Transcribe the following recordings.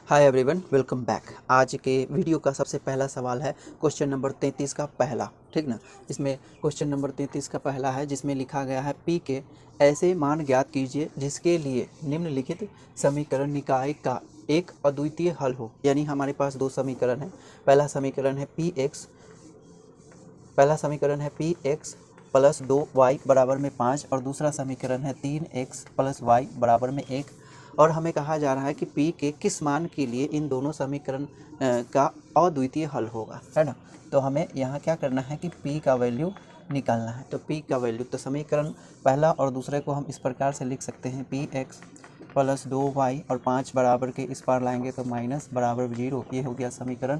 Hi everyone, welcome back. आज के video का सबसे पहला सवाल है क्वेश्चन नंबर 33 का पहला। ठीक ना। इसमें क्वेश्चन नंबर 33 का पहला है जिसमें लिखा गया है पी के ऐसे मान ज्ञात कीजिए जिसके लिए निम्नलिखित समीकरण निकाय का एक अद्वितीय हल हो। यानी हमारे पास दो समीकरण है। पहला समीकरण है पी एक्स प्लस 2y बराबर में 5 और दूसरा समीकरण है 3x प्लस y बराबर में 1। और हमें कहा जा रहा है कि p के किस मान के लिए इन दोनों समीकरण का अद्वितीय हल होगा, है ना। तो हमें यहाँ क्या करना है कि p का वैल्यू निकालना है। तो p का वैल्यू, तो समीकरण पहला और दूसरे को हम इस प्रकार से लिख सकते हैं पी एक्स प्लस 2y और 5 बराबर के इस पार लाएंगे तो माइनस बराबर 0। ये हो गया समीकरण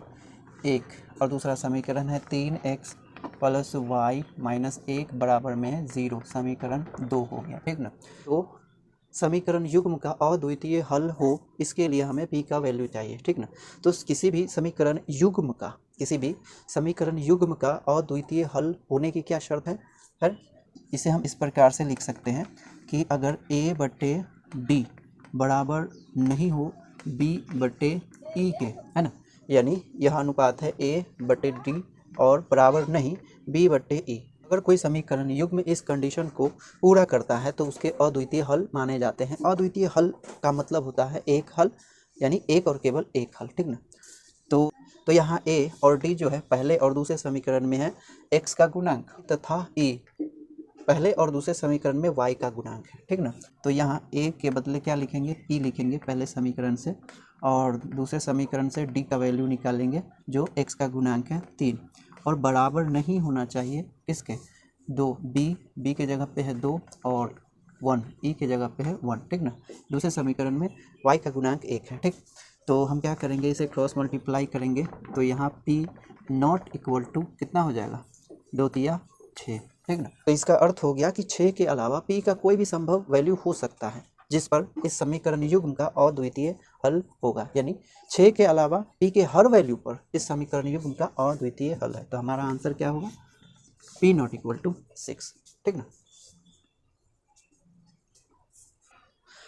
1। और दूसरा समीकरण है 3x प्लस वाई माइनस 1 बराबर में है 0। समीकरण 2 हो गया। ठीक ना। तो समीकरण युग्म का अद्वितीय हल हो, इसके लिए हमें p का वैल्यू चाहिए। ठीक ना। तो किसी भी समीकरण युग्म का अद्वितीय हल होने की क्या शर्त है? इसे हम इस प्रकार से लिख सकते हैं कि अगर a बटे डी बराबर नहीं हो b बटे ई के, है ना। यानी यह अनुपात है a बटे डी और बराबर नहीं b बटे ई। अगर कोई समीकरण युग्म इस कंडीशन को पूरा करता है तो उसके अद्वितीय हल माने जाते हैं। अद्वितीय हल का मतलब होता है एक हल, यानी एक और केवल एक हल। ठीक ना। तो यहाँ a और d जो है पहले और दूसरे समीकरण में है x का गुणांक तथा e पहले और दूसरे समीकरण में y का गुणांक है। ठीक ना। तो यहाँ a के बदले क्या लिखेंगे, e लिखेंगे पहले समीकरण से, और दूसरे समीकरण से d का वैल्यू निकालेंगे जो x का गुणांक है 3। और बराबर नहीं होना चाहिए इसके 2, b के जगह पे है 2 और 1 e के जगह पे है 1। ठीक ना। दूसरे समीकरण में y का गुणांक 1 है। ठीक। तो हम क्या करेंगे, इसे क्रॉस मल्टीप्लाई करेंगे तो यहाँ p नॉट इक्वल टू कितना हो जाएगा, 2 तिया 6। ठीक ना। तो इसका अर्थ हो गया कि 6 के अलावा p का कोई भी संभव वैल्यू हो सकता है जिस पर इस समीकरण युग्म का अद्वितीय हल होगा। यानी 6 के अलावा p के हर वैल्यू पर इस समीकरण युग्म का अद्वितीय हल है। तो हमारा आंसर क्या होगा, p नॉट इक्वल टू 6। ठीक ना।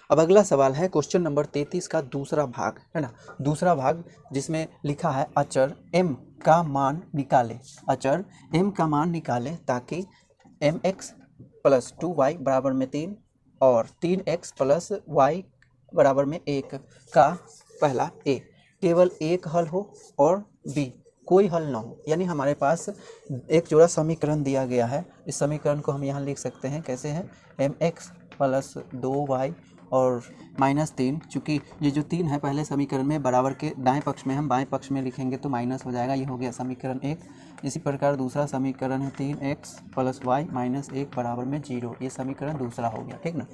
अब अगला सवाल है क्वेश्चन नंबर 33 का दूसरा भाग, है ना। दूसरा भाग जिसमें लिखा है अचर m का मान निकाले। अचर m का मान निकाले ताकि mx प्लस 2y बराबर में 3 और 3x प्लस y बराबर में 1 का पहला a केवल एक हल हो और b कोई हल ना हो। यानी हमारे पास एक जोड़ा समीकरण दिया गया है। इस समीकरण को हम यहाँ लिख सकते हैं कैसे है, mx प्लस 2y और माइनस 3। चूँकि ये जो 3 है पहले समीकरण में बराबर के दाएं पक्ष में, हम बाएं पक्ष में लिखेंगे तो माइनस हो जाएगा। ये हो गया समीकरण 1। इसी प्रकार दूसरा समीकरण है 3x प्लस वाई माइनस 1 बराबर में 0। ये समीकरण दूसरा हो गया। ठीक ना।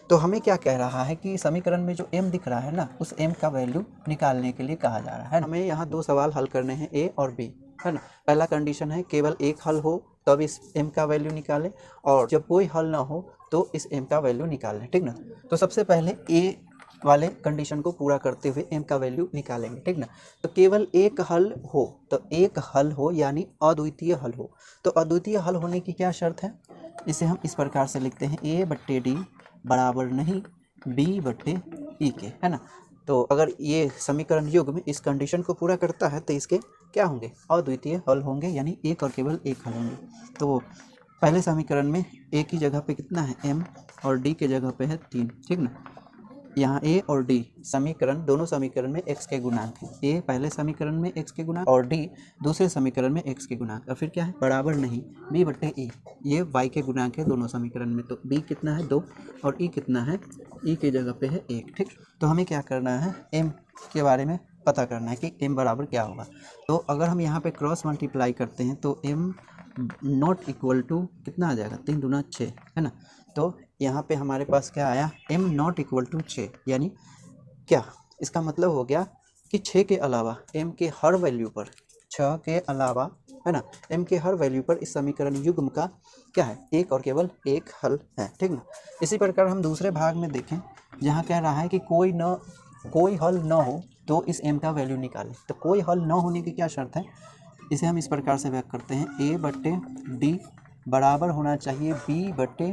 तो हमें क्या कह रहा है कि समीकरण में जो m दिख रहा है ना, उस m का वैल्यू निकालने के लिए कहा जा रहा है। हमें यहाँ दो सवाल हल करने हैं, a और b, है ना। पहला कंडीशन है केवल एक हल हो तब इस m का वैल्यू निकालें, और जब कोई हल ना हो तो इस m का वैल्यू निकालें। ठीक ना। तो सबसे पहले a वाले कंडीशन को पूरा करते हुए m का वैल्यू निकालेंगे। ठीक ना। तो केवल एक हल हो, तो एक हल हो यानी अद्वितीय हल हो। तो अद्वितीय हल होने की क्या शर्त है, इसे हम इस प्रकार से लिखते हैं a बट्टे डी बराबर नहीं b बट्टे ई के, है ना। तो अगर ये समीकरण युग्म इस कंडीशन को पूरा करता है तो इसके क्या होंगे, अद्वितीय हल होंगे, यानी एक और केवल एक हल होंगे। तो पहले समीकरण में a की जगह पे कितना है m और d के जगह पे है 3। ठीक ना। यहाँ a और d समीकरण, दोनों समीकरण में x के गुणांक हैं। a पहले समीकरण में x के गुणांक और d दूसरे समीकरण में x के गुणांक। और फिर क्या है, बराबर नहीं b बट्टे e, ये y के गुणांक है दोनों समीकरण में। तो b कितना है 2 और e कितना है, e के जगह पे है 1। ठीक। तो हमें क्या करना है, m के बारे में पता करना है कि m बराबर क्या होगा। तो अगर हम यहाँ पे क्रॉस मल्टीप्लाई करते हैं तो m नॉट इक्वल टू कितना आ जाएगा, 3 दूना 6, है ना। तो यहाँ पे हमारे पास क्या आया, m नॉट इक्वल टू 6। यानी क्या, इसका मतलब हो गया कि 6 के अलावा m के हर वैल्यू पर, 6 के अलावा, है ना, m के हर वैल्यू पर इस समीकरण युग्म का क्या है, एक और केवल एक हल है। ठीक ना। इसी प्रकार हम दूसरे भाग में देखें जहाँ कह रहा है कि कोई हल न हो तो इस m का वैल्यू निकालें। तो कोई हल न होने की क्या शर्त है, इसे हम इस प्रकार से व्यक्त करते हैं a बट्टे डी बराबर होना चाहिए b बट्टे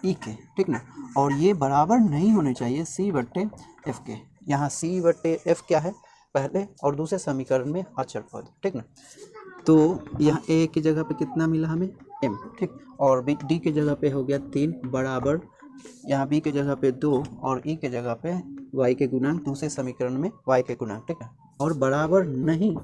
ई के। ठीक ना। और ये बराबर नहीं होने चाहिए c बट्टे एफ के। यहाँ c बट्टे एफ क्या है, पहले और दूसरे समीकरण में अचर पद, ठीक ना। तो यहाँ ए की जगह पे कितना मिला हमें m, ठीक, और बी डी की जगह पे हो गया 3 बराबर, यहाँ बी की जगह पे 2 और ई की जगह पे y के गुणांक, दूसरे समीकरण में y के गुणांक, ठीक है, और बराबर नहीं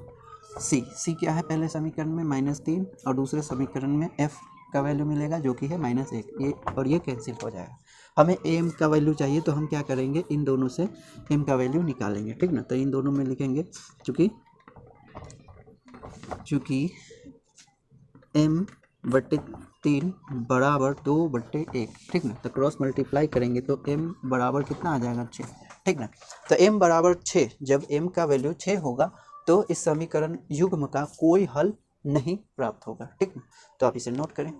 c क्या है पहले समीकरण में -3 और दूसरे समीकरण में f का वैल्यू मिलेगा जो कि है -1, ये और ये कैंसिल हो जाएगा। हमें m का वैल्यू चाहिए तो हम क्या करेंगे, इन दोनों से m का वैल्यू निकालेंगे, ठीक ना। तो इन दोनों में लिखेंगे चूँकि m/3 बराबर 2/1, ठीक ना। तो क्रॉस मल्टीप्लाई करेंगे तो m बराबर कितना आ जाएगा 6, ठीक ना। तो m बराबर 6, जब m का वैल्यू 6 होगा तो इस समीकरण युग्म का कोई हल नहीं प्राप्त होगा, ठीक ना। तो आप इसे नोट करें।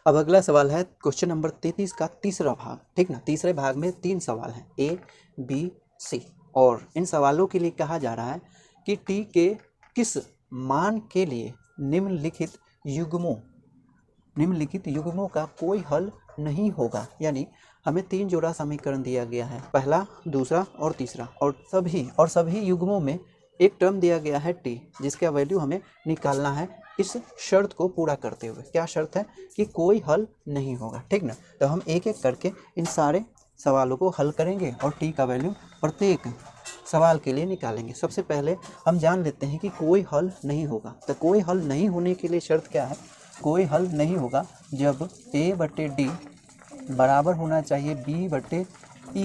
अब अगला सवाल है क्वेश्चन नंबर 33 का तीसरा भाग, ठीक ना। तीसरे भाग में 3 सवाल हैं A, B, C, और इन सवालों के लिए कहा जा रहा है कि t के किस मान के लिए निम्नलिखित युग्मों का कोई हल नहीं होगा। यानी हमें 3 जोड़ा समीकरण दिया गया है, पहला, दूसरा और तीसरा, और सभी युग्मों में एक टर्म दिया गया है t, जिसका वैल्यू हमें निकालना है इस शर्त को पूरा करते हुए। क्या शर्त है कि कोई हल नहीं होगा, ठीक ना। तो हम एक एक करके इन सारे सवालों को हल करेंगे और t का वैल्यू प्रत्येक सवाल के लिए निकालेंगे। सबसे पहले हम जान लेते हैं कि कोई हल नहीं होगा। तो कोई हल नहीं होने के लिए शर्त क्या है, कोई हल नहीं होगा जब a/d बराबर होना चाहिए b/e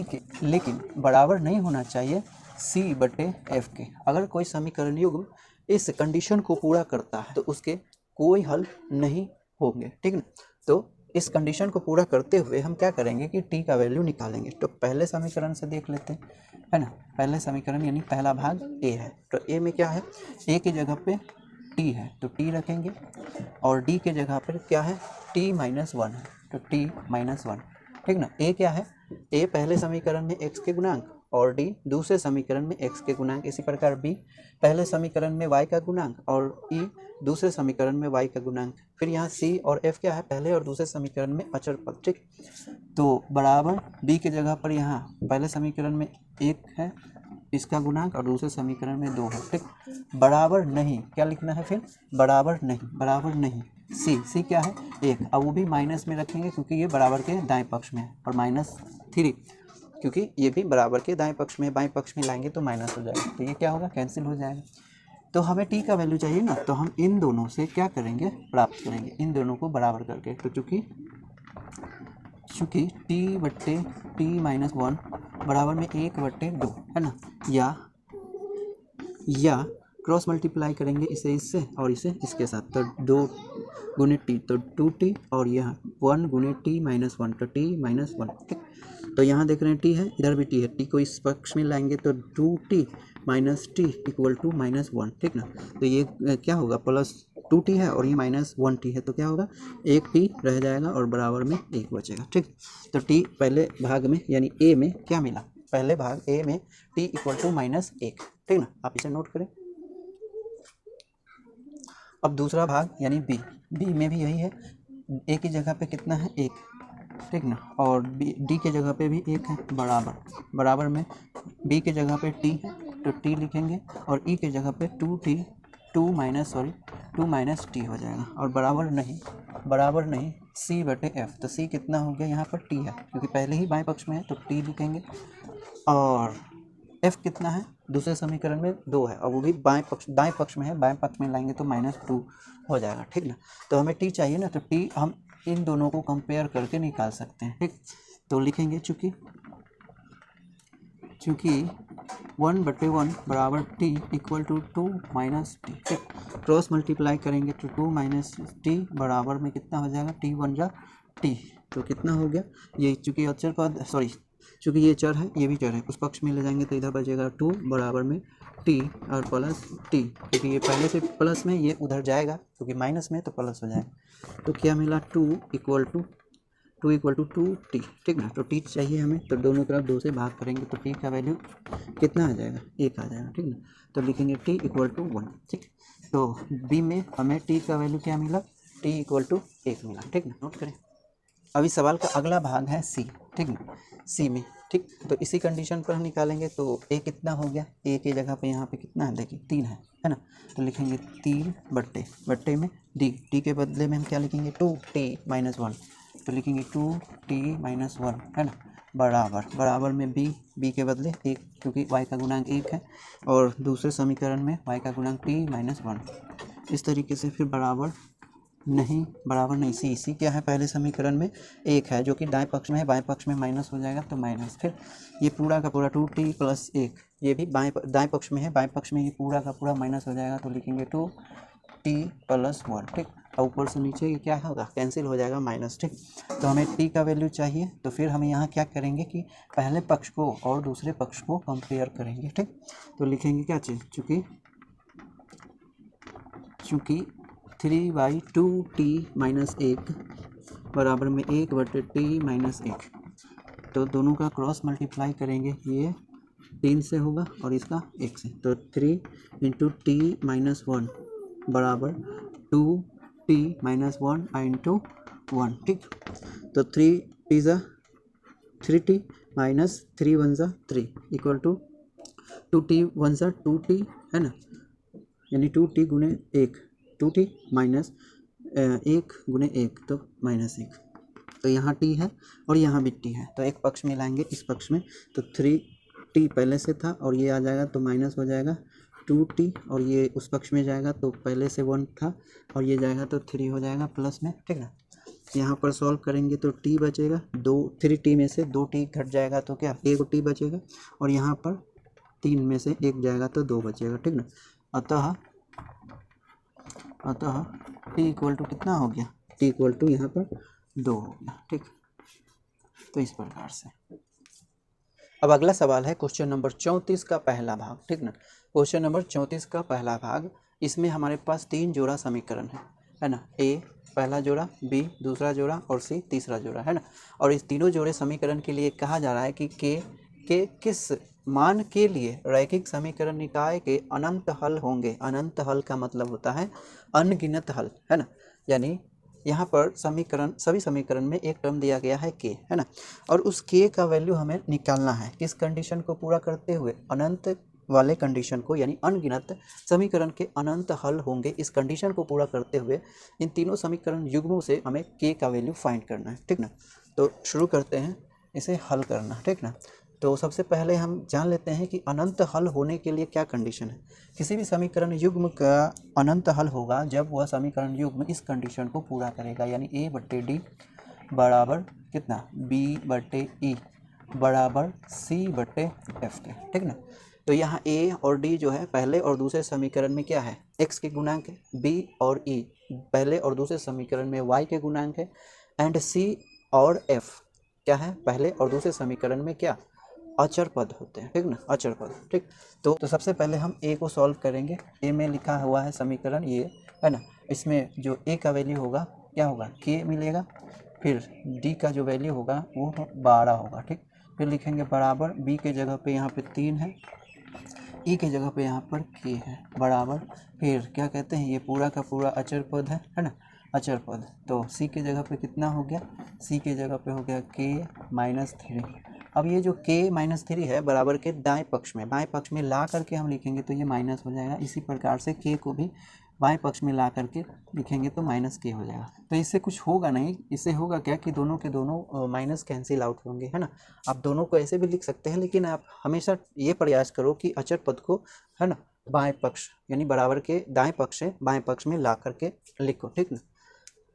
के, लेकिन बराबर नहीं होना चाहिए c/f के। अगर कोई समीकरण युग्म इस कंडीशन को पूरा करता है तो उसके कोई हल नहीं होंगे, ठीक ना। तो इस कंडीशन को पूरा करते हुए हम क्या करेंगे कि t का वैल्यू निकालेंगे। तो पहले समीकरण से देख लेते हैं, है ना। पहले समीकरण यानी पहला भाग a है, तो a में क्या है, a की जगह पे t है तो t रखेंगे, और d की जगह पर क्या है, t-1 है तो t-1, ठीक ना। a क्या है, a पहले समीकरण में x के गुणांक और d दूसरे समीकरण में x के गुणांक। इसी प्रकार b पहले समीकरण में y का गुणांक और e दूसरे समीकरण में y का गुणांक। फिर यहाँ c और f क्या है, पहले और दूसरे समीकरण में अचर पद, ठीक। तो बराबर b की जगह पर यहाँ पहले समीकरण में 1 है इसका गुणांक और दूसरे समीकरण में 2 है, ठीक। बराबर नहीं, क्या लिखना है फिर, बराबर नहीं c क्या है 1, अब वो भी माइनस में रखेंगे क्योंकि ये बराबर के दाएं पक्ष में है, और -3 क्योंकि ये भी बराबर के दाएं पक्ष में, बाएं पक्ष में लाएंगे तो माइनस हो जाएगा, तो ये क्या होगा, कैंसिल हो जाएगा। तो हमें t का वैल्यू चाहिए ना, तो हम इन दोनों से क्या करेंगे, प्राप्त करेंगे, इन दोनों को बराबर करके। तो चूँकि t/t-1 बराबर में 1/2 है ना, या क्रॉस मल्टीप्लाई करेंगे इसे इससे और इसे इसके साथ, तो 2 गुने t तो 2t, और यहाँ 1 गुने t-1 तो t-1, ठीक। तो यहाँ देख रहे हैं t है, इधर भी t है, t को इस पक्ष में लाएंगे तो 2t minus t equal to -1, ठीक ना। तो ये क्या होगा, +2t है और ये -1t है, तो क्या होगा, 1t रह जाएगा और बराबर में 1 बचेगा, ठीक। तो t पहले भाग में यानी a में क्या मिला, पहले भाग a में t इक्वल टू -1, ठीक ना। आप इसे नोट करें। अब दूसरा भाग यानी b में भी यही है, a की जगह पे कितना है 1, ठीक ना, और d की जगह पे भी 1 है, बराबर में b की जगह पे t है तो t लिखेंगे, और e की जगह पे 2 माइनस t हो जाएगा, और बराबर नहीं c/f। तो c कितना हो गया, यहाँ पर t है क्योंकि पहले ही बाएं पक्ष में है तो t लिखेंगे, और f कितना है, दूसरे समीकरण में 2 है और वो भी दाएं पक्ष में है, बाएं पक्ष में लाएंगे तो -2 हो जाएगा, ठीक ना। तो हमें t चाहिए ना, तो t हम इन दोनों को कंपेयर करके निकाल सकते हैं, ठीक। तो लिखेंगे चूँकि 1/1 बराबर t equal to 2 minus t, ठीक। क्रॉस मल्टीप्लाई करेंगे तो 2 माइनस t बराबर में कितना हो जाएगा, t1 जा t, तो कितना हो गया, ये चूँकि अचर पद चूँकि ये चर है ये भी चर है, उस पक्ष में ले जाएंगे तो इधर बचेगा 2 बराबर में t और प्लस t, क्योंकि ये पहले से प्लस में, ये उधर जाएगा क्योंकि माइनस में तो प्लस हो जाएगा। तो क्या मिला, 2 इक्वल टू 2t, ठीक ना। तो t चाहिए हमें, तो दोनों तरफ 2 से भाग करेंगे तो t का वैल्यू कितना आ जाएगा, 1 आ जाएगा, ठीक ना। तो लिखेंगे t इक्वल टू 1, ठीक। तो b में हमें t का वैल्यू क्या मिला, t इक्वल टू 1 मिला, ठीक ना। नोट करें। अभी सवाल का अगला भाग है सी, ठीक है, सी में, ठीक। तो इसी कंडीशन पर हम निकालेंगे। तो ए कितना हो गया, ए की जगह पे यहाँ पे कितना है, देखिए 3 है ना। तो लिखेंगे 3 बट्टे में डी के बदले में हम क्या लिखेंगे 2t-1। तो लिखेंगे 2t-1 है ना, बराबर में बी के बदले 1, क्योंकि y का गुणांक 1 है, और दूसरे समीकरण में y का गुणांक t-1। इस तरीके से फिर बराबर नहीं, सी क्या है, पहले समीकरण में 1 है जो कि दाएं पक्ष में है, बाएं पक्ष में माइनस हो जाएगा तो माइनस, फिर ये पूरा का पूरा 2t+1, ये भी दाएं पक्ष में है, बाएं पक्ष में ये पूरा का पूरा माइनस हो जाएगा तो लिखेंगे 2t+1, ठीक। और ऊपर से नीचे ये क्या होगा, कैंसिल हो जाएगा माइनस, ठीक। तो हमें t का वैल्यू चाहिए, तो फिर हम यहाँ क्या करेंगे कि पहले पक्ष को और दूसरे पक्ष को कंपेयर करेंगे, ठीक। तो लिखेंगे क्या चीज़, चूँकि 3/2t-1 बराबर में 1/t-1, तो दोनों का क्रॉस मल्टीप्लाई करेंगे, ये 3 से होगा और इसका 1 से, तो 3 × t-1 बराबर 2t-1 × 1, ठीक। तो 3t minus 3 equal to 2t 2t है ना, यानी 2t गुने 1, 2t माइनस 1 गुने 1 तो -1। तो यहाँ t है और यहाँ भी t है, तो एक पक्ष में लाएंगे इस पक्ष में, तो 3t पहले से था और ये आ जाएगा तो माइनस हो जाएगा 2t, और ये उस पक्ष में जाएगा तो पहले से 1 था और ये जाएगा तो 3 हो जाएगा प्लस में, ठीक ना। यहाँ पर सॉल्व करेंगे तो t बचेगा, 3t में से 2t घट जाएगा तो क्या 1 t बचेगा, और यहाँ पर 3 में से 1 जाएगा तो 2 बचेगा, ठीक ना। अतः t इक्वल टू कितना हो गया, t इक्वल टू यहाँ पर 2 हो गया, ठीक। तो इस प्रकार से अब अगला सवाल है क्वेश्चन नंबर 34 का पहला भाग, ठीक ना। क्वेश्चन नंबर 34 का पहला भाग, इसमें हमारे पास 3 जोड़ा समीकरण है ना, a पहला जोड़ा, b दूसरा जोड़ा और c तीसरा जोड़ा, है ना। और इस तीनों जोड़े समीकरण के लिए कहा जा रहा है कि के किस मान के लिए रैखिक समीकरण निकाय के अनंत हल होंगे। अनंत हल का मतलब होता है अनगिनत हल, है ना। यानी यहाँ पर सभी समीकरण में एक टर्म दिया गया है k, है ना, और उस k का वैल्यू हमें निकालना है किस कंडीशन को पूरा करते हुए, अनंत वाले कंडीशन को, यानी अनगिनत समीकरण के अनंत हल होंगे, इस कंडीशन को पूरा करते हुए इन तीनों समीकरण युग्मों से हमें k का वैल्यू फाइंड करना है, ठीक ना। तो शुरू करते हैं इसे हल करना, ठीक ना। तो सबसे पहले हम जान लेते हैं कि अनंत हल होने के लिए क्या कंडीशन है। किसी भी समीकरण युग्म का अनंत हल होगा जब वह समीकरण युग्म इस कंडीशन को पूरा करेगा, यानी a/d बराबर कितना b/e बराबर c/f के, ठीक ना। तो यहाँ a और d जो है पहले और दूसरे समीकरण में क्या है, x के गुणांक है, b और e पहले और दूसरे समीकरण में y के गुणांक है, एंड c और f क्या है, पहले और दूसरे समीकरण में क्या अचर पद होते हैं, ठीक ना, अचर पद, ठीक। तो सबसे पहले हम a को सॉल्व करेंगे। a में लिखा हुआ है समीकरण ये, है ना, इसमें जो a का वैल्यू होगा क्या होगा, k मिलेगा, फिर d का जो वैल्यू होगा वो 12 होगा, ठीक। फिर लिखेंगे बराबर b के जगह पे यहाँ पे 3 है, e के जगह पे यहाँ पर k है, बराबर फिर क्या कहते हैं, ये पूरा का पूरा अचर पद है ना, अचर पद। तो c के जगह पे कितना हो गया, c के जगह पे हो गया k-3। अब ये जो k-3 है बराबर के दाएं पक्ष में, बाएं पक्ष में ला करके हम लिखेंगे तो ये माइनस हो जाएगा। इसी प्रकार से k को भी बाएं पक्ष में ला करके लिखेंगे तो -k हो जाएगा। तो इससे कुछ होगा नहीं, इससे होगा क्या कि दोनों के दोनों माइनस कैंसिल आउट होंगे, है ना। आप दोनों को ऐसे भी लिख सकते हैं, लेकिन आप हमेशा ये प्रयास करो कि अचर पद को, है ना, बाएं पक्ष यानी बराबर के दाएं पक्ष से बाएं पक्ष में ला करके लिखो, ठीक ना।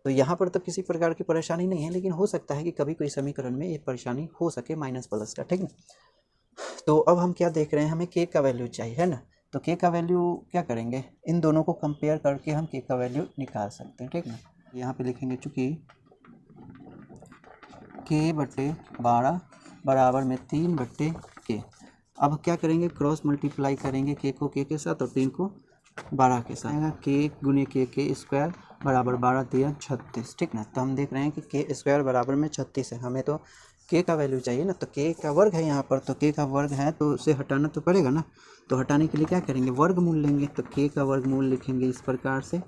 तो यहाँ पर तो किसी प्रकार की परेशानी नहीं है, लेकिन हो सकता है कि कभी कोई समीकरण में ये परेशानी हो सके माइनस प्लस का, ठीक ना। तो अब हम क्या देख रहे हैं, हमें k का वैल्यू चाहिए, है ना। तो k का वैल्यू क्या करेंगे, इन दोनों को कंपेयर करके हम k का वैल्यू निकाल सकते हैं, ठीक ना। यहाँ पे लिखेंगे चूँकि k/12 बराबर में 3/k। अब क्या करेंगे, क्रॉस मल्टीप्लाई करेंगे k को k के साथ और 3 को 12 के साथ, आएगा k गुने k स्क्वायर बराबर 12 × 36, ठीक ना। तो हम देख रहे हैं कि k स्क्वायर बराबर में 36 है, हमें तो के का वैल्यू चाहिए ना, तो के का वर्ग है यहाँ पर, तो के का वर्ग है तो उसे हटाना तो पड़ेगा ना। तो हटाने के लिए क्या करेंगे, वर्गमूल लेंगे। तो के का वर्गमूल लिखेंगे इस प्रकार से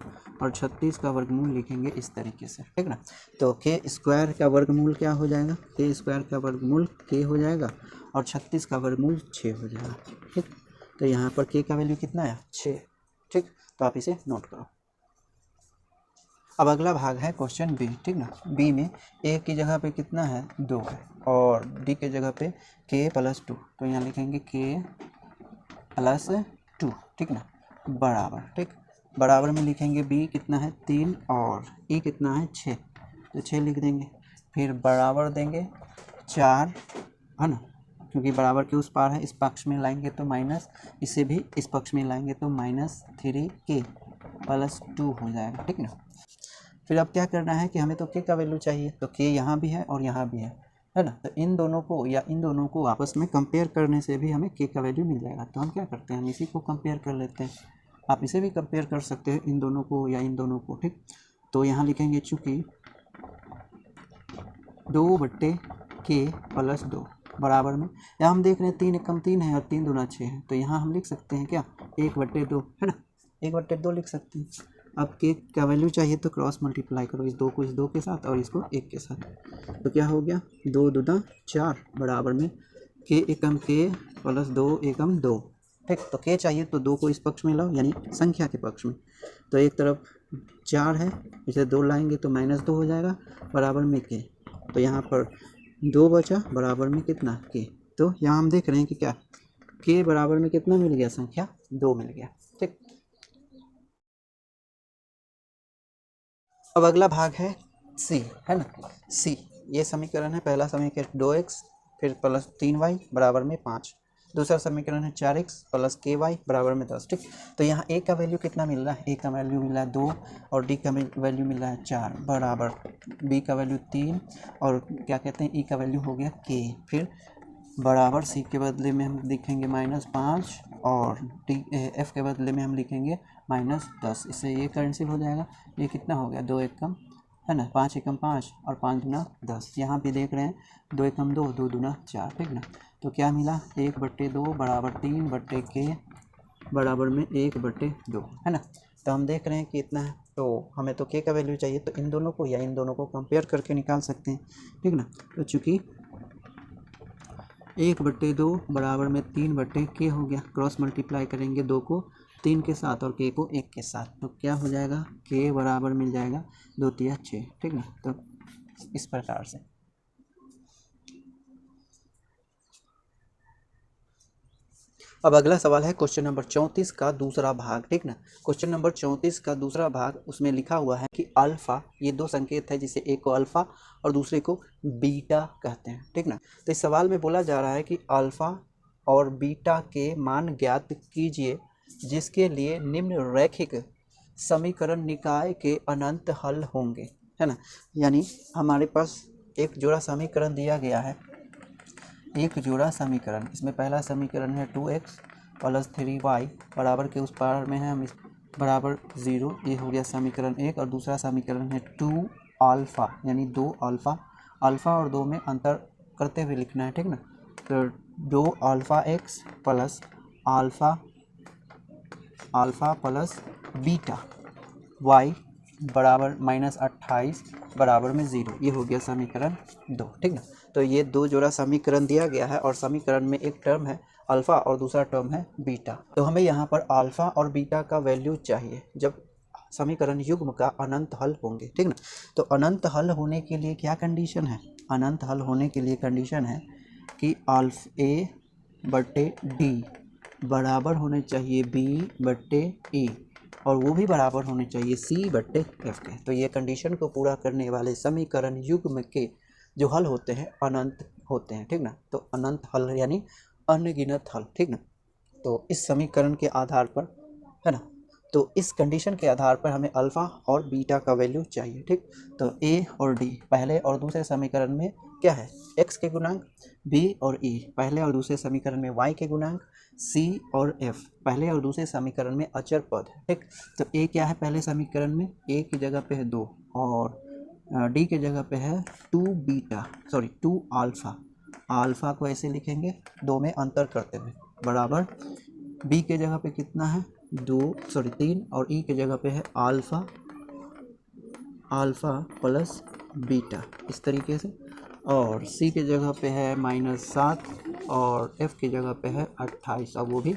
और 36 का वर्गमूल लिखेंगे इस तरीके से, ठीक ना। तो के स्क्वायर का वर्गमूल क्या हो जाएगा, के स्क्वायर का वर्गमूल के हो जाएगा और 36 का वर्गमूल 6 हो जाएगा, ठीक। तो यहाँ पर के का वैल्यू कितना है, 6, ठीक। तो आप इसे नोट करो। अब अगला भाग है क्वेश्चन बी, ठीक ना। बी में ए की जगह पे कितना है, 2 है और डी के जगह पे के प्लस 2, तो यहाँ लिखेंगे के प्लस 2, ठीक ना, बराबर, ठीक। बराबर में लिखेंगे बी कितना है 3 और ई कितना है 6, तो 6 लिख देंगे। फिर बराबर देंगे 4, है ना, क्योंकि बराबर के उस पार है, इस पक्ष में लाएंगे तो माइनस, इसे भी इस पक्ष में लाएंगे तो -3 के प्लस 2 हो जाएगा, ठीक ना। फिर अब क्या करना है कि हमें तो के का वैल्यू चाहिए, तो के यहाँ भी है और यहाँ भी है ना। तो इन दोनों को या इन दोनों को आपस में कंपेयर करने से भी हमें के का वैल्यू मिल जाएगा। तो हम क्या करते हैं, हम इसी को कंपेयर कर लेते हैं। आप इसे भी कंपेयर कर सकते हैं, इन दोनों को या इन दोनों को, ठीक। तो यहाँ लिखेंगे चूँकि 2/के प्लस 2 बराबर में, यहाँ हम देख रहे हैं 3 एकम 3 है और 3 दूना 6 है, तो यहाँ हम लिख सकते हैं क्या 1/2, है ना, 1/2 लिख सकते हैं। अब के का वैल्यू चाहिए तो क्रॉस मल्टीप्लाई करो, इस 2 को इस 2 के साथ और इसको 1 के साथ, तो क्या हो गया 2 दूना 4 बराबर में के एकम के प्लस 2 एकम 2, ठीक। तो के चाहिए तो 2 को इस पक्ष में लाओ, यानी संख्या के पक्ष में, तो एक तरफ 4 है, इसे 2 लाएंगे तो -2 हो जाएगा बराबर में के, तो यहाँ पर 2 बचा बराबर में कितना के। तो यहाँ हम देख रहे हैं कि क्या के बराबर में कितना मिल गया, संख्या 2 मिल गया, ठीक। अब अगला भाग है सी, है ना। सी ये समीकरण है, पहला समीकरण 2x फिर प्लस 3y बराबर में 5, दूसरा समीकरण है 4x प्लस ky बराबर में 10, ठीक। तो यहाँ ए का वैल्यू कितना मिल रहा है, ए का वैल्यू मिल रहा है 2 और डी का वैल्यू मिल रहा है 4 बराबर, बी का वैल्यू 3 और क्या कहते हैं ई का वैल्यू हो गया के, फिर बराबर सी के बदले में हम लिखेंगे -5 और डी एफ के बदले में हम लिखेंगे -10, इससे ये कैंसिल हो जाएगा, ये कितना हो गया 2 एकम, है ना, 5 एकम 5 और 5 दूना 10, यहाँ पे देख रहे हैं 2 एकम 2 2 दूना 4, ठीक ना। तो क्या मिला 1/2 बराबर 3/के बराबर में 1/2, है ना। तो हम देख रहे हैं कि इतना है, तो हमें तो के का वैल्यू चाहिए, तो इन दोनों को या इन दोनों को कंपेयर करके निकाल सकते हैं, ठीक ना। तो चूँकि 1/2 बराबर में 3/के हो गया, क्रॉस मल्टीप्लाई करेंगे 2 को 3 के साथ और के को 1 के साथ, तो क्या हो जाएगा के बराबर मिल जाएगा 2 3 6, ठीक ना। तो इस प्रकार से। अब अगला सवाल है क्वेश्चन नंबर 34 का दूसरा भाग, ठीक ना। क्वेश्चन नंबर 34 का दूसरा भाग, उसमें लिखा हुआ है कि अल्फा, ये दो संकेत है जिसे एक को अल्फा और दूसरे को बीटा कहते हैं, ठीक ना। तो इस सवाल में बोला जा रहा है कि अल्फा और बीटा के मान ज्ञात कीजिए जिसके लिए निम्न रैखिक समीकरण निकाय के अनंत हल होंगे, है ना। यानी हमारे पास एक जोड़ा समीकरण दिया गया है, एक जोड़ा समीकरण, इसमें पहला समीकरण है 2x प्लस 3y बराबर के उस पार में है, हम इस बराबर 0, ये हो गया समीकरण 1, और दूसरा समीकरण है 2 अल्फ़ा यानी 2 अल्फ़ा, अल्फ़ा और 2 में अंतर करते हुए लिखना है, ठीक ना। तो 2 alpha x plus alpha plus beta y बराबर -28 बराबर में 0, ये हो गया समीकरण 2, ठीक ना। तो ये दो जोड़ा समीकरण दिया गया है और समीकरण में एक टर्म है अल्फ़ा और दूसरा टर्म है बीटा। तो हमें यहाँ पर अल्फ़ा और बीटा का वैल्यू चाहिए जब समीकरण युग्म का अनंत हल होंगे, ठीक ना। तो अनंत हल होने के लिए क्या कंडीशन है, अनंत हल होने के लिए कंडीशन है कि a/d बराबर होने चाहिए b/e और वो भी बराबर होने चाहिए c/f के। तो ये कंडीशन को पूरा करने वाले समीकरण युग्म के जो हल होते हैं अनंत होते हैं, ठीक ना। तो अनंत हल यानी अनगिनत हल, ठीक ना। तो इस समीकरण के आधार पर, है ना, तो इस कंडीशन के आधार पर हमें अल्फ़ा और बीटा का वैल्यू चाहिए, ठीक। तो ए और डी पहले और दूसरे समीकरण में क्या है, x के गुणांक, b और e पहले और दूसरे समीकरण में y के गुणांक, c और f पहले और दूसरे समीकरण में अचर पद है, ठीक। तो a क्या है पहले समीकरण में, a की जगह पे है 2 और डी के जगह पे है 2 अल्फ़ा, अल्फ़ा को ऐसे लिखेंगे 2 में अंतर करते हुए, बराबर बी के जगह पे कितना है 3 और ई के जगह पे है अल्फ़ा प्लस बीटा, इस तरीके से। और सी के जगह पे है -7 और एफ की जगह पे है 28 और वो भी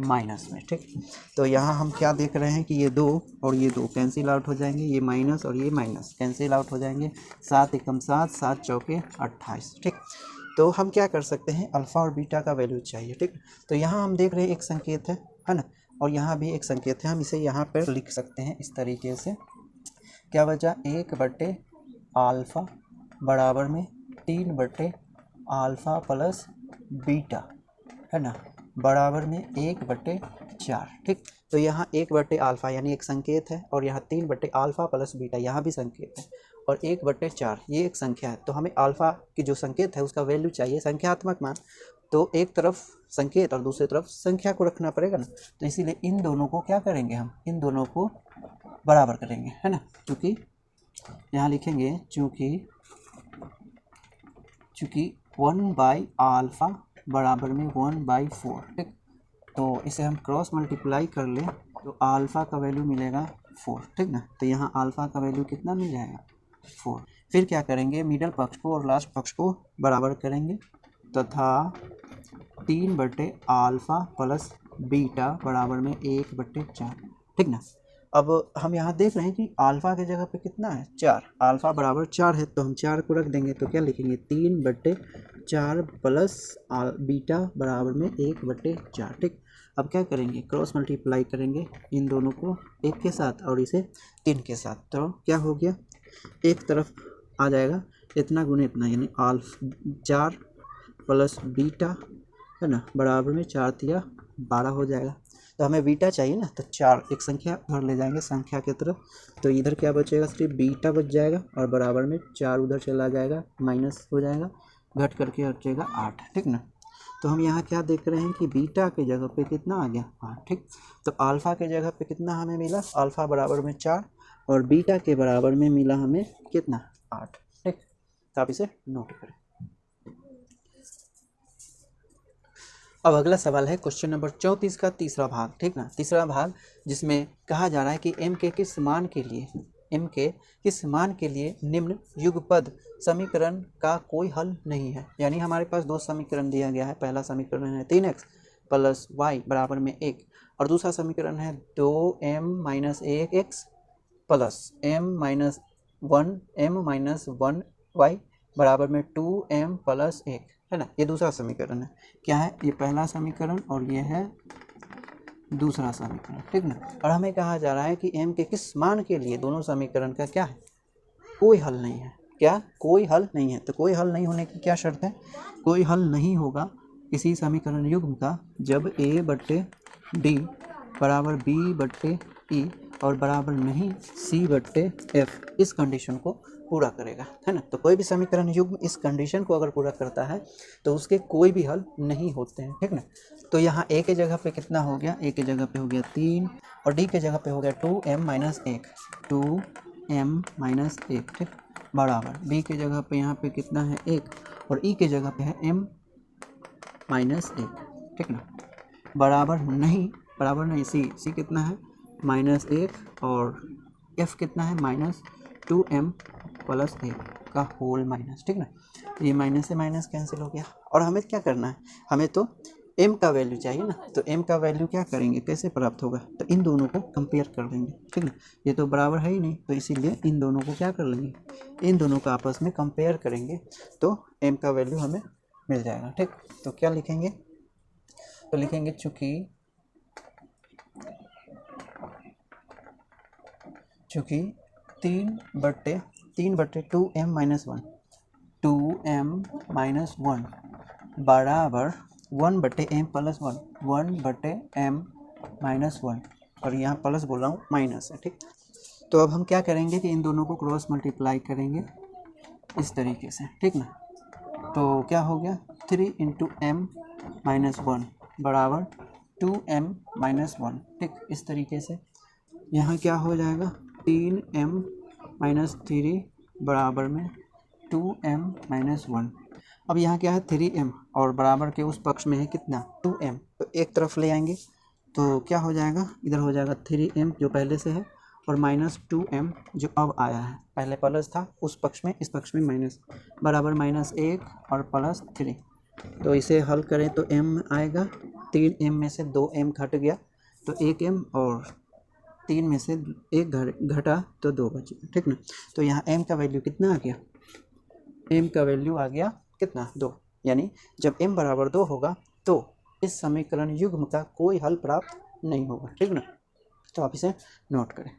माइनस में, ठीक। तो यहाँ हम क्या देख रहे हैं कि ये 2 और ये 2 कैंसिल आउट हो जाएंगे, ये माइनस और ये माइनस कैंसिल आउट हो जाएंगे, 7 एकम 7, 7 चौके 28, ठीक। तो हम क्या कर सकते हैं, अल्फ़ा और बीटा का वैल्यू चाहिए, ठीक। तो यहाँ हम देख रहे हैं एक संकेत है ना, और यहाँ भी एक संकेत है, हम इसे यहाँ पर लिख सकते हैं इस तरीके से, क्या बचा 1/अल्फ़ा बराबर में 3/अल्फ़ा प्लस बीटा, है ना, बराबर में 1/4, ठीक। तो यहाँ 1/अल्फ़ा यानी एक संकेत है, और यहाँ 3/अल्फ़ा प्लस बीटा यहाँ भी संकेत है, और 1/4 ये एक संख्या है। तो हमें अल्फ़ा की जो संकेत है उसका वैल्यू चाहिए, संख्यात्मक मान। तो एक तरफ संकेत और दूसरी तरफ संख्या को रखना पड़ेगा ना, तो इसीलिए इन दोनों को क्या करेंगे, हम इन दोनों को बराबर करेंगे, है ना। क्योंकि यहाँ लिखेंगे चूँकि 1/अल्फ़ा बराबर में 1/4, ठीक। तो इसे हम क्रॉस मल्टीप्लाई कर लें तो अल्फ़ा का वैल्यू मिलेगा 4, ठीक ना। तो यहाँ अल्फ़ा का वैल्यू कितना मिल जाएगा 4। फिर क्या करेंगे, मिडल पक्ष को और लास्ट पक्ष को बराबर करेंगे तथा 3/अल्फ़ा प्लस बीटा बराबर में 1/4, ठीक ना। अब हम यहाँ देख रहे हैं कि अल्फ़ा की जगह पे कितना है 4, अल्फ़ा बराबर 4 है, तो हम 4 को रख देंगे, तो क्या लिखेंगे 3/4 प्लस बीटा बराबर में 1/4, ठीक। अब क्या करेंगे, क्रॉस मल्टीप्लाई करेंगे इन दोनों को 1 के साथ और इसे 3 के साथ, तो क्या हो गया, एक तरफ आ जाएगा इतना गुने इतना, यानी 4 प्लस बीटा, है ना, बराबर में 4 तिया 12 हो जाएगा। तो हमें बीटा चाहिए ना, तो 4 एक संख्या उधर ले जाएंगे संख्या की तरफ, तो इधर क्या बचेगा, सिर्फ बीटा बच जाएगा, और बराबर में 4 उधर चला जाएगा, माइनस हो जाएगा, घट करके बचेगा 8, ठीक ना। तो हम यहाँ क्या देख रहे हैं कि बीटा के जगह पे कितना आ गया 8, ठीक। तो अल्फ़ा के जगह पे कितना हमें मिला, अल्फ़ा बराबर में 4 और बीटा के बराबर में मिला हमें कितना 8, ठीक। तो आप इसे नोट करें। अब अगला सवाल है क्वेश्चन नंबर 34 का तीसरा भाग, ठीक ना, तीसरा भाग जिसमें कहा जा रहा है कि m के किस मान के लिए निम्न युगपद समीकरण का कोई हल नहीं है। यानी हमारे पास दो समीकरण दिया गया है, पहला समीकरण है 3x प्लस वाई बराबर में 1, और दूसरा समीकरण है 2m minus 1x plus m minus 1 Y बराबर में 2m प्लस 1, है ना। ये दूसरा समीकरण है, क्या है, ये पहला समीकरण और ये है दूसरा समीकरण, ठीक ना। और हमें कहा जा रहा है कि m के किस मान के लिए दोनों समीकरण का क्या है, कोई हल नहीं है, क्या कोई हल नहीं है। तो कोई हल नहीं होने की क्या शर्त है, कोई हल नहीं होगा किसी समीकरण युग्म का जब a/d बराबर b/e और बराबर नहीं c/f, इस कंडीशन को पूरा करेगा, है ना। तो कोई भी समीकरण युग्म इस कंडीशन को अगर पूरा करता है तो उसके कोई भी हल नहीं होते हैं, ठीक ना। तो यहाँ a के जगह पे कितना हो गया, a के जगह पे हो गया 3 और d के जगह पे हो गया 2m माइनस 1, ठीक, बराबर b के जगह पे यहाँ पे कितना है 1 और e के जगह पे है m माइनस 1, ठीक ना, बराबर नहीं c कितना है -1 और f कितना है -2m प्लस 1 का होल माइनस, ठीक ना। ये माइनस से माइनस कैंसिल हो गया, और हमें क्या करना है, हमें तो m का वैल्यू चाहिए ना। तो m का वैल्यू क्या करेंगे, कैसे प्राप्त होगा, तो इन दोनों को कंपेयर कर देंगे, ठीक ना। ये तो बराबर है ही नहीं, तो इसीलिए इन दोनों को क्या कर लेंगे, इन दोनों को आपस में कंपेयर करेंगे तो m का वैल्यू हमें मिल जाएगा, ठीक। तो क्या लिखेंगे, तो लिखेंगे चूँकि 3/2m माइनस 1 बराबर 1/m प्लस 1/m माइनस 1, और यहाँ प्लस बोल रहा हूँ माइनस है, ठीक। तो अब हम क्या करेंगे कि इन दोनों को क्रॉस मल्टीप्लाई करेंगे इस तरीके से, ठीक ना। तो क्या हो गया 3 × m माइनस 1 बराबर 2m माइनस 1, ठीक। इस तरीके से यहाँ क्या हो जाएगा 3m माइनस 3 बराबर में 2m-1। अब यहाँ क्या है 3m और बराबर के उस पक्ष में है कितना 2m, तो एक तरफ ले आएंगे तो क्या हो जाएगा, इधर हो जाएगा 3m जो पहले से है और -2m जो अब आया है, पहले प्लस था उस पक्ष में, इस पक्ष में माइनस, बराबर -1 और +3। तो इसे हल करें तो m आएगा, 3m में से 2m घट गया तो 1m और 3 में से 1 घटा तो 2 बच गया, ठीक ना। तो यहाँ m का वैल्यू कितना आ गया, m का वैल्यू आ गया कितना 2, यानी जब m बराबर 2 होगा तो इस समीकरण युग्म का कोई हल प्राप्त नहीं होगा, ठीक ना। तो आप इसे नोट करें।